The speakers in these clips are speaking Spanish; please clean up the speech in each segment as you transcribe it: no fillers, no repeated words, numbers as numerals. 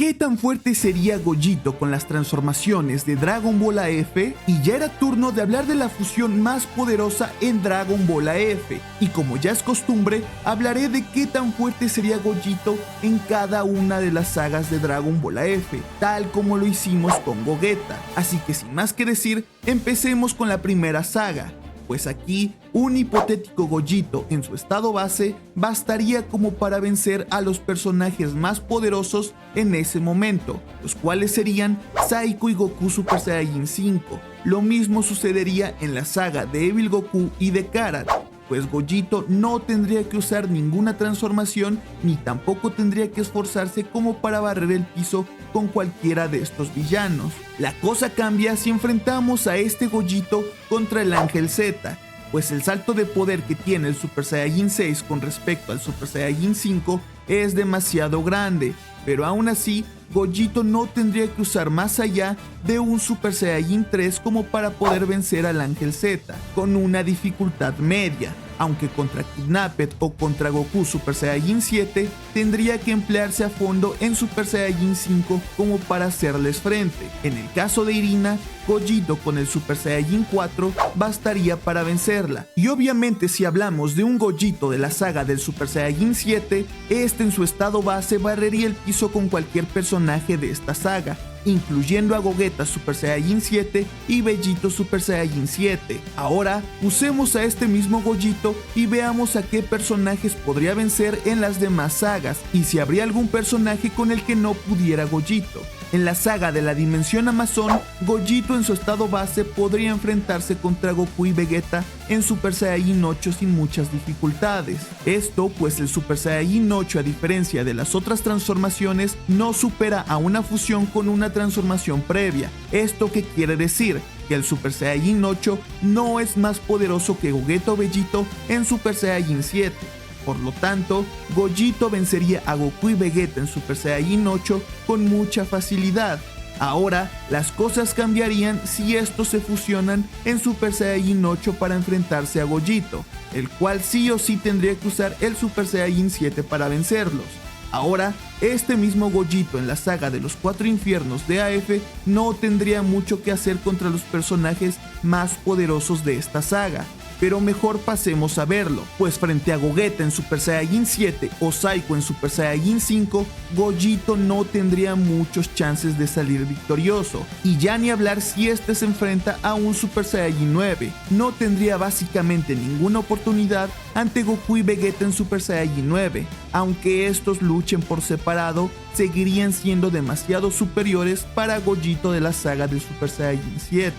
¿Qué tan fuerte sería Gogeta con las transformaciones de Dragon Ball AF? Y ya era turno de hablar de la fusión más poderosa en Dragon Ball AF. Y como ya es costumbre, hablaré de qué tan fuerte sería Gogeta en cada una de las sagas de Dragon Ball AF, tal como lo hicimos con Gogeta. Así que sin más que decir, empecemos con la primera saga. Pues aquí, un hipotético Gogeta en su estado base bastaría como para vencer a los personajes más poderosos en ese momento, los cuales serían Saiko y Goku Super Saiyajin 5. Lo mismo sucedería en la saga de Evil Goku y de Karat, pues Gogeta no tendría que usar ninguna transformación ni tampoco tendría que esforzarse como para barrer el piso con cualquiera de estos villanos. La cosa cambia si enfrentamos a este Gogeta contra el Ángel Z, pues el salto de poder que tiene el Super Saiyajin 6 con respecto al Super Saiyajin 5 es demasiado grande, pero aún así Gogeta no tendría que usar más allá de un Super Saiyajin 3 como para poder vencer al Ángel Z, con una dificultad media, aunque contra Kidnapped o contra Goku Super Saiyajin 7 tendría que emplearse a fondo en Super Saiyajin 5 como para hacerles frente. En el caso de Irina, Gogeta con el Super Saiyajin 4 bastaría para vencerla. Y obviamente si hablamos de un Gogeta de la saga del Super Saiyajin 7, este en su estado base barrería el piso con cualquier personaje de esta saga, incluyendo a Gogeta Super Saiyajin 7 y Vegito Super Saiyajin 7. Ahora usemos a este mismo Gogeta y veamos a qué personajes podría vencer en las demás sagas y si habría algún personaje con el que no pudiera Gogeta. En la saga de la Dimensión Amazon, Gogeta en su estado base podría enfrentarse contra Goku y Vegeta en Super Saiyajin 8 sin muchas dificultades. Esto pues el Super Saiyajin 8, a diferencia de las otras transformaciones, no supera a una fusión con una transformación previa. ¿Esto qué quiere decir? Que el Super Saiyajin 8 no es más poderoso que Gogeta o Vegeta en Super Saiyajin 7. Por lo tanto, Gogeta vencería a Goku y Vegeta en Super Saiyajin 8 con mucha facilidad. Ahora, las cosas cambiarían si estos se fusionan en Super Saiyajin 8 para enfrentarse a Gogeta, el cual sí o sí tendría que usar el Super Saiyajin 7 para vencerlos. Ahora, este mismo Gogeta en la saga de los 4 infiernos de AF no tendría mucho que hacer contra los personajes más poderosos de esta saga. Pero mejor pasemos a verlo, pues frente a Gogeta en Super Saiyajin 7 o Saiko en Super Saiyajin 5, Gogeta no tendría muchos chances de salir victorioso, y ya ni hablar si este se enfrenta a un Super Saiyajin 9, no tendría básicamente ninguna oportunidad ante Goku y Vegeta en Super Saiyajin 9, aunque estos luchen por separado, seguirían siendo demasiado superiores para Gogeta de la saga de Super Saiyajin 7.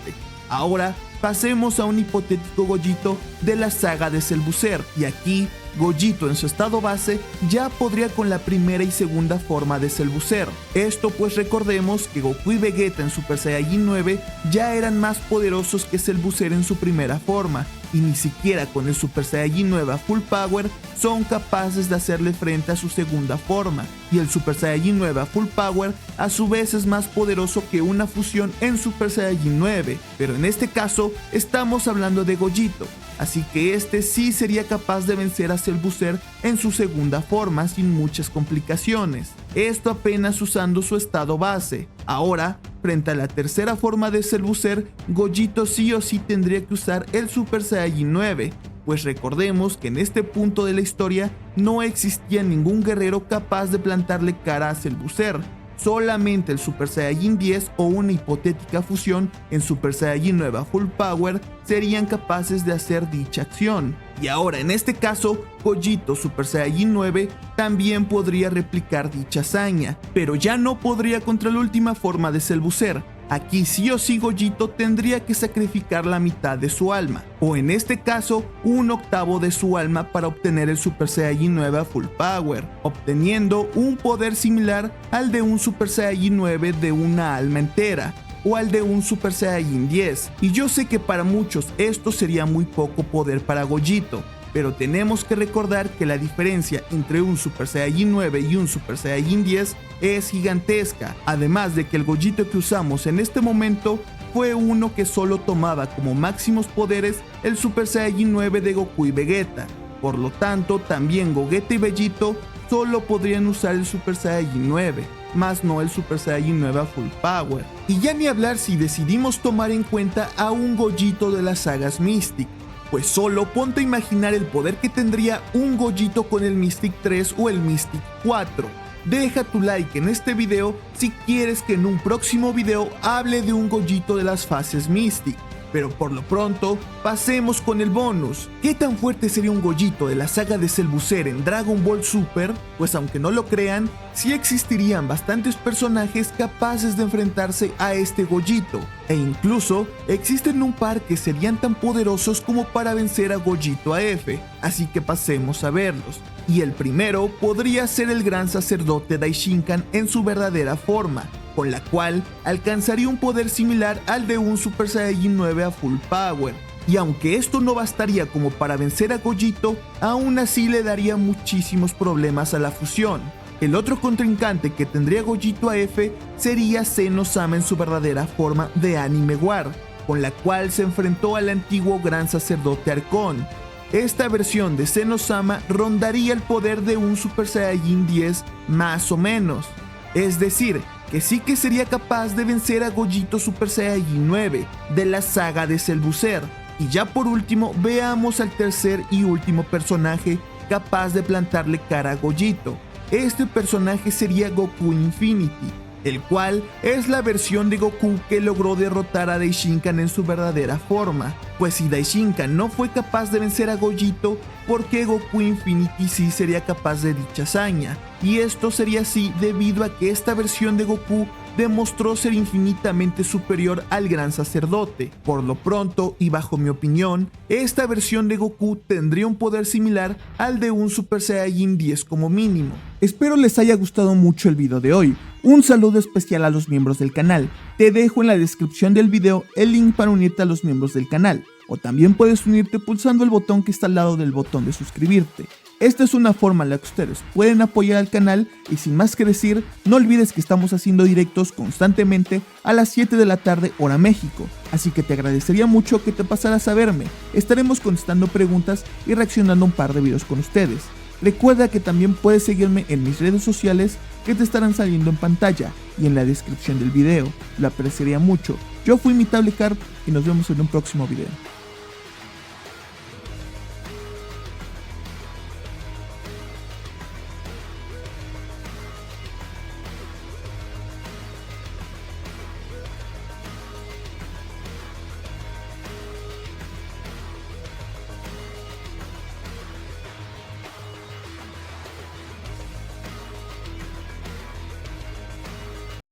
Ahora, pasemos a un hipotético Gogeta de la saga de Cell Booster, y aquí Gogeta en su estado base ya podría con la primera y segunda forma de Cell Booster. Esto pues recordemos que Goku y Vegeta en Super Saiyajin 9 ya eran más poderosos que Cell Booster en su primera forma, y ni siquiera con el Super Saiyajin 9 a Full Power son capaces de hacerle frente a su segunda forma, y el Super Saiyajin 9 a Full Power a su vez es más poderoso que una fusión en Super Saiyajin 9, pero en este caso estamos hablando de Gogeta, así que este sí sería capaz de vencer a Cell Booster en su segunda forma sin muchas complicaciones, esto apenas usando su estado base. Ahora, frente a la tercera forma de Cell Booster, Gogeta sí o sí tendría que usar el Super Saiyajin 9, pues recordemos que en este punto de la historia no existía ningún guerrero capaz de plantarle cara a Cell Booster. Solamente el Super Saiyajin 10 o una hipotética fusión en Super Saiyajin 9 a Full Power serían capaces de hacer dicha acción. Y ahora en este caso, Gogeta Super Saiyajin 9 también podría replicar dicha hazaña, pero ya no podría contra la última forma de Cell Booster. Aquí sí o sí Gogeta tendría que sacrificar la mitad de su alma, o en este caso un octavo de su alma para obtener el Super Saiyajin 9 a Full Power, obteniendo un poder similar al de un Super Saiyajin 9 de una alma entera, o al de un Super Saiyajin 10, y yo sé que para muchos esto sería muy poco poder para Gogeta, pero tenemos que recordar que la diferencia entre un Super Saiyajin 9 y un Super Saiyajin 10 es gigantesca, además de que el Gogeta que usamos en este momento fue uno que solo tomaba como máximos poderes el Super Saiyajin 9 de Goku y Vegeta, por lo tanto también Gogeta y Vegeta solo podrían usar el Super Saiyajin 9. más no el Super Saiyajin 9 a Full Power. Y ya ni hablar si decidimos tomar en cuenta a un Gogito de las sagas Mystic, pues solo ponte a imaginar el poder que tendría un Gogito con el Mystic 3 o el Mystic 4. Deja tu like en este video si quieres que en un próximo video hable de un Gogito de las fases Mystic. Pero por lo pronto, pasemos con el bonus. ¿Qué tan fuerte sería un Gogito de la saga de Cell Buzzer en Dragon Ball Super? Pues aunque no lo crean, sí existirían bastantes personajes capaces de enfrentarse a este Gogito, e incluso existen un par que serían tan poderosos como para vencer a Gogito AF, así que pasemos a verlos. Y el primero podría ser el gran sacerdote Daishinkan en su verdadera forma, con la cual alcanzaría un poder similar al de un Super Saiyajin 9 a Full Power. Y aunque esto no bastaría como para vencer a Gogito, aún así le daría muchísimos problemas a la fusión. El otro contrincante que tendría Gogito AF sería Zeno-sama en su verdadera forma de Anime War, con la cual se enfrentó al antiguo gran sacerdote Arcón. Esta versión de Zeno-sama rondaría el poder de un Super Saiyajin 10 más o menos, es decir, que sí que sería capaz de vencer a Gogito Super Saiyajin 9 de la saga de Cell Buzzer. Y ya por último veamos al tercer y último personaje capaz de plantarle cara a Gogito. Este personaje sería Goku Infinity, el cual es la versión de Goku que logró derrotar a Daishinkan en su verdadera forma. Pues si Daishinkan no fue capaz de vencer a Gogito, ¿por qué Goku Infinity sí sería capaz de dicha hazaña? Y esto sería así debido a que esta versión de Goku demostró ser infinitamente superior al gran sacerdote. Por lo pronto, y bajo mi opinión, esta versión de Goku tendría un poder similar al de un Super Saiyajin 10 como mínimo. Espero les haya gustado mucho el video de hoy. Un saludo especial a los miembros del canal. Te dejo en la descripción del video el link para unirte a los miembros del canal, o también puedes unirte pulsando el botón que está al lado del botón de suscribirte. Esta es una forma en la que ustedes pueden apoyar al canal, y sin más que decir, no olvides que estamos haciendo directos constantemente a las 7 de la tarde hora México, así que te agradecería mucho que te pasaras a verme. Estaremos contestando preguntas y reaccionando a un par de videos con ustedes. Recuerda que también puedes seguirme en mis redes sociales que te estarán saliendo en pantalla y en la descripción del video. Lo apreciaría mucho. Yo fui mi Tablecar y nos vemos en un próximo video.